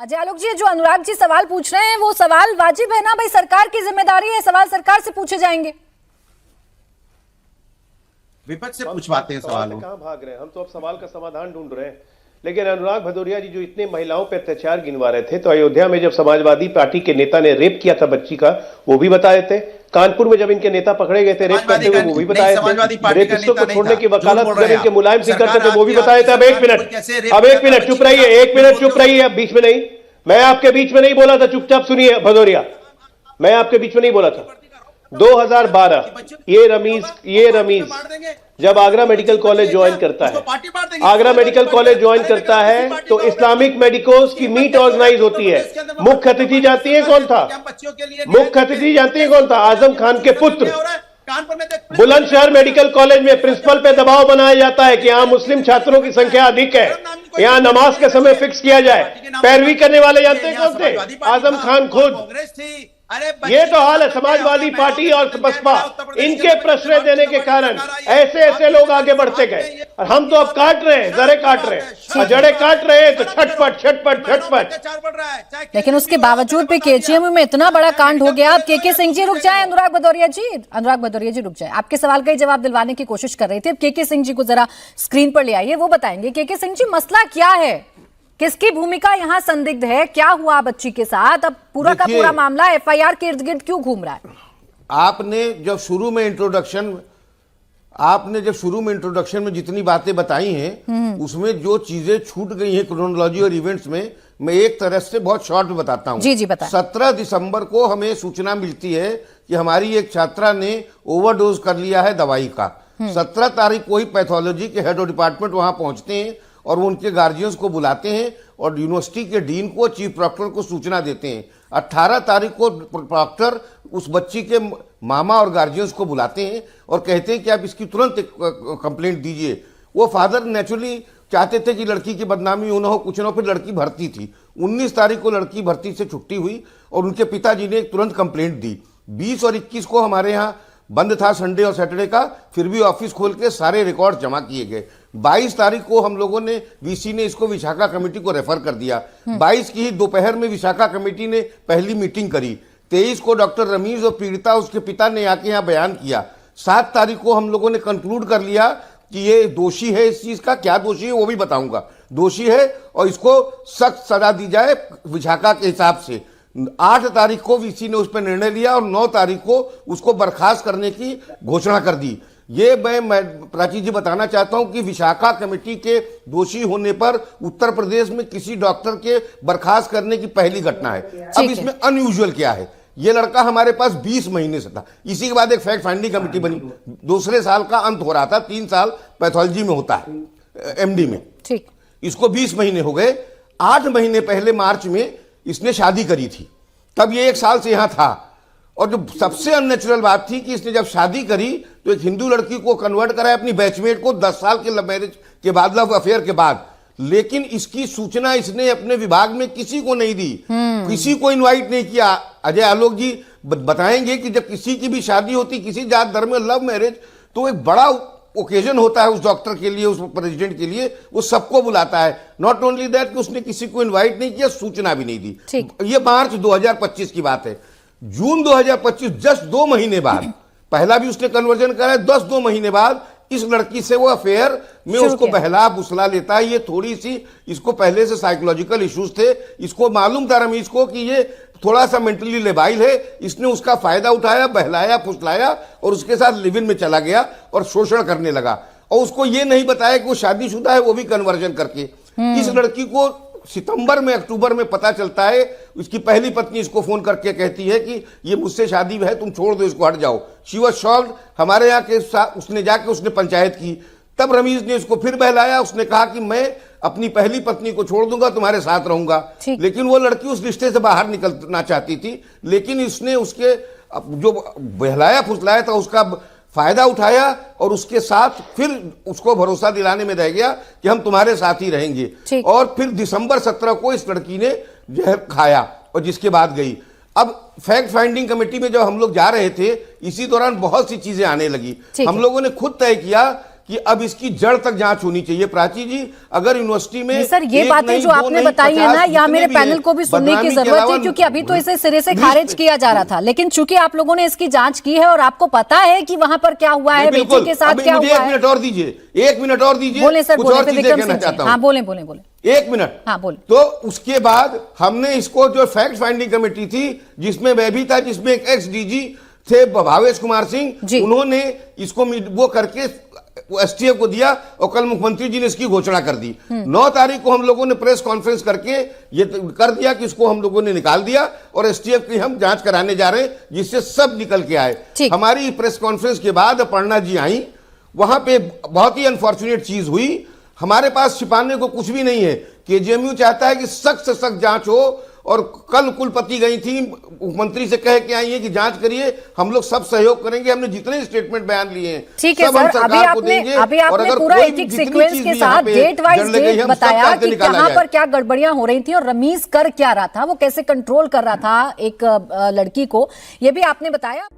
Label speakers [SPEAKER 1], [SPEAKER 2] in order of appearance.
[SPEAKER 1] अजय आलोक जी, जो अनुराग जी सवाल पूछ रहे हैं वो सवाल वाजिब है ना भाई? सरकार की जिम्मेदारी है, सवाल सरकार से पूछे जाएंगे।
[SPEAKER 2] विपक्ष से पूछवाते हैं सवाल।
[SPEAKER 3] कहां भाग रहे हैं? हम तो अब सवाल का समाधान ढूंढ रहे हैं। लेकिन अनुराग भदौरिया जी जो इतने महिलाओं पर अत्याचार गिनवा रहे थे, तो अयोध्या में जब समाजवादी पार्टी के नेता ने रेप किया था बच्ची का, वो भी बताए थे। कानपुर में जब इनके नेता पकड़े गए थे रेप करते हुए, वो भी बताए थे। रेपिस्टों को छोड़ने की वकालत जब इनके मुलायम सिंह करते थे, वो भी बताए थे। अब एक मिनट चुप रहिए, 1 मिनट चुप रहिए, अब बीच में नहीं। मैं आपके बीच में नहीं बोला था, चुपचाप सुनिए भदौरिया, मैं आपके बीच में नहीं बोला था। 2012 ये रमीज जब आगरा मेडिकल कॉलेज ज्वाइन करता है, आगरा मेडिकल कॉलेज ज्वाइन करता है तो इस्लामिक मेडिकोस की मीट ऑर्गेनाइज होती है। मुख्य अतिथि जानती है कौन था? मुख्य अतिथि जानती है कौन था? आजम खान के पुत्र। बुलंदशहर मेडिकल कॉलेज में प्रिंसिपल पे दबाव बनाया जाता है कि यहां मुस्लिम छात्रों की संख्या अधिक है, यहां नमाज के समय फिक्स किया जाए। पैरवी करने वाले जानते हैं कौन थे? आजम खान खुद। ये तो हाल है समाजवादी पार्टी और बसपा, इनके प्रश्रय देने के कारण ऐसे ऐसे लोग आगे बढ़ते गए। और हम तो अब काट रहे हैं, जड़े काट रहे हैं, जड़े काट रहे हैं तो छटपट छटपट छटपट।
[SPEAKER 1] लेकिन उसके बावजूद भी केजीएमयू में इतना बड़ा कांड हो गया। अब केके सिंह जी रुक जाए, अनुराग भदौरिया जी रुक जाए। आपके सवाल का ही जवाब दिलवाने की कोशिश कर रही थी। अब केके सिंह जी को जरा स्क्रीन पर ले आइए, वो बताएंगे। केके सिंह जी, मसला क्या है? किसकी भूमिका यहाँ संदिग्ध है? क्या हुआ बच्ची के साथ? अब पूरा का पूरा मामला एफआईआर के इर्द गिर्द क्यों घूम रहा है?
[SPEAKER 4] आपने जब शुरू में इंट्रोडक्शन में जितनी बातें बताई हैं, उसमें जो चीजें छूट गई हैं क्रोनोलॉजी और इवेंट्स में, मैं एक तरह से बहुत शॉर्ट में बताता हूं।
[SPEAKER 1] जी बताएं।
[SPEAKER 4] 17 दिसंबर को हमें सूचना मिलती है कि हमारी एक छात्रा ने ओवरडोज कर लिया है दवाई का। 17 तारीख को ही पैथोलॉजी के हेड ऑफ डिपार्टमेंट वहां पहुंचते हैं और वो उनके गार्जियंस को बुलाते हैं और यूनिवर्सिटी के डीन को, चीफ प्रॉक्टर को सूचना देते हैं। 18 तारीख को प्रॉक्टर उस बच्ची के मामा और गार्जियंस को बुलाते हैं और कहते हैं कि आप इसकी तुरंत कंप्लेंट दीजिए। वो फादर नेचुरली चाहते थे कि लड़की की बदनामी हो ना हो, कुछ ना हो, फिर लड़की भर्ती थी। 19 तारीख को लड़की भर्ती से छुट्टी हुई और उनके पिताजी ने तुरंत कंप्लेंट दी। 20 और 21 को हमारे यहाँ बंद था संडे और सैटरडे का, फिर भी ऑफिस खोल के सारे रिकॉर्ड जमा किए गए। 22 तारीख को हम लोगों ने, वीसी ने इसको विशाखा कमेटी को रेफर कर दिया। 22 की ही दोपहर में विशाखा कमेटी ने पहली मीटिंग करी। 23 को डॉक्टर रमीज और पीड़िता उसके पिता ने आके यहाँ बयान किया। 7 तारीख को हम लोगों ने कंक्लूड कर लिया कि ये दोषी है। इस चीज का क्या दोषी है वो भी बताऊंगा। दोषी है और इसको सख्त सजा दी जाए विशाखा के हिसाब से। 8 तारीख को वीसी ने उस पर निर्णय लिया और 9 तारीख को उसको बर्खास्त करने की घोषणा कर दी। ये मैं प्राची जी बताना चाहता हूं कि विशाखा कमेटी के दोषी होने पर उत्तर प्रदेश में किसी डॉक्टर के बर्खास्त करने की पहली घटना है। अब इसमें अनयूजुअल क्या है? ये लड़का हमारे पास 20 महीने से था। इसी के बाद एक फैक्ट फाइंडिंग कमेटी बनी। दूसरे साल का अंत हो रहा था, 3 साल पैथोलॉजी में होता है, एमडी में। ठीक, इसको 20 महीने हो गए। 8 महीने पहले मार्च में इसने शादी करी थी, तब ये 1 साल से यहां था। और जो सबसे अननेचुरल बात थी कि इसने जब शादी करी तो एक हिंदू लड़की को कन्वर्ट कराया अपनी बैचमेट को 10 साल के लव मैरिज के बाद, लव अफेयर के बाद। लेकिन इसकी सूचना इसने अपने विभाग में किसी को नहीं दी, किसी को इनवाइट नहीं किया। अजय आलोक जी बताएंगे कि जब किसी की भी शादी होती, किसी जात धर्म में लव मैरिज, तो एक बड़ा ओकेजन होता है उस डॉक्टर के लिए, उस प्रेसिडेंट के लिए, वो सबको बुलाता है। नॉट ओनली दैट कि उसने किसी को इनवाइट नहीं किया, सूचना भी नहीं दी। ये मार्च 2025 की बात है। जून 2025, जस्ट 2 महीने बाद, पहला भी उसने कन्वर्जन करा है, 2 महीने बाद इस लड़की से वो अफेयर में उसको बहला बुसला लेता है। ये थोड़ी सी, इसको पहले से साइकोलॉजिकल इश्यूज थे। इसको मालूम था रमीज को कि ये थोड़ा सा मेंटली लेबाइल है। इसने उसका फायदा उठाया, बहलाया फुसलाया और उसके साथ लिव इन में चला गया और शोषण करने लगा। और उसको ये नहीं बताया कि वो शादीशुदा है, वो भी कन्वर्जन करके। इस लड़की को सितंबर में, अक्टूबर में पता चलता है। इसकी पहली पत्नी इसको फोन करके कहती है कि ये मुझसे शादी है, तुम छोड़ दो इसको, हट जाओ। She was shocked. हमारे यहाँ के साथ उसने जाके उसने पंचायत की। तब रमीज ने इसको फिर बहलाया। उसने कहा कि मैं अपनी पहली पत्नी को छोड़ दूंगा, तुम्हारे साथ रहूंगा। लेकिन वो लड़की उस रिश्ते से बाहर निकलना चाहती थी। लेकिन इसने उसके जो बहलाया फुसलाया था उसका फायदा उठाया और उसके साथ फिर उसको भरोसा दिलाने में रह गया कि हम तुम्हारे साथ ही रहेंगे। और फिर दिसंबर 17 को इस लड़की ने जहर खाया और जिसके बाद गई। अब फैक्ट फाइंडिंग कमेटी में जब हम लोग जा रहे थे, इसी दौरान बहुत सी चीजें आने लगी। हम लोगों ने खुद तय किया कि अब इसकी जड़ तक जांच होनी चाहिए। प्राची जी, अगर यूनिवर्सिटी में
[SPEAKER 1] सर ये बातें जो आपने बताई है ना, यहाँ मेरे पैनल को भी सुनने की जरूरत है, क्योंकि अभी तो इसे सिरे से खारिज किया जा रहा था, लेकिन चूंकि आप लोगों ने इसकी जांच की है और आपको पता है कि वहां पर क्या हुआ है, बेटी के साथ क्या हुआ है।
[SPEAKER 4] 1 मिनट और दीजिए, 1 मिनट और दीजिए।
[SPEAKER 1] बोले सर,
[SPEAKER 4] कुछ और
[SPEAKER 1] बोले
[SPEAKER 4] चीजें कहना चाहता हूं।
[SPEAKER 1] हाँ बोले बोले बोले
[SPEAKER 4] 1 मिनट।
[SPEAKER 1] हाँ बोले।
[SPEAKER 4] तो उसके बाद हमने इसको, जो फैक्ट फाइंडिंग कमेटी थी जिसमें मैं भी था, जिसमें एक एक्स डीजी थे भावेश कुमार सिंह, उन्होंने इसको वो करके एसटीएफ को दिया और कल मुख्यमंत्री जी ने इसकी घोषणा कर दी। 9 तारीख को हम लोगों ने प्रेस कॉन्फ्रेंस करके ये कर दिया कि इसको हम लोगों ने निकाल दिया और एसटीएफ की हम जांच कराने जा रहे हैं, जिससे सब निकल के आए। हमारी प्रेस कॉन्फ्रेंस के बाद अपर्णा जी आई, वहां पे बहुत ही अनफॉर्चुनेट चीज हुई। हमारे पास छिपाने को कुछ भी नहीं है। केजीएमयू चाहता है कि सख्त से सख्त जांच हो, और कल कुलपति गई थी, मुख्यमंत्री से कह के आई है कि जांच करिए, हम लोग सब सहयोग करेंगे। हमने जितने स्टेटमेंट बयान लिए हैं
[SPEAKER 1] ठीक है सर, अभी आपने पूरा एक सीक्वेंस के साथ डेट वाइज डेट बताया कि कहां पर क्या गड़बड़ियां हो रही थी और रमीज कर क्या रहा था, वो कैसे कंट्रोल कर रहा था एक लड़की को, ये भी आपने बताया।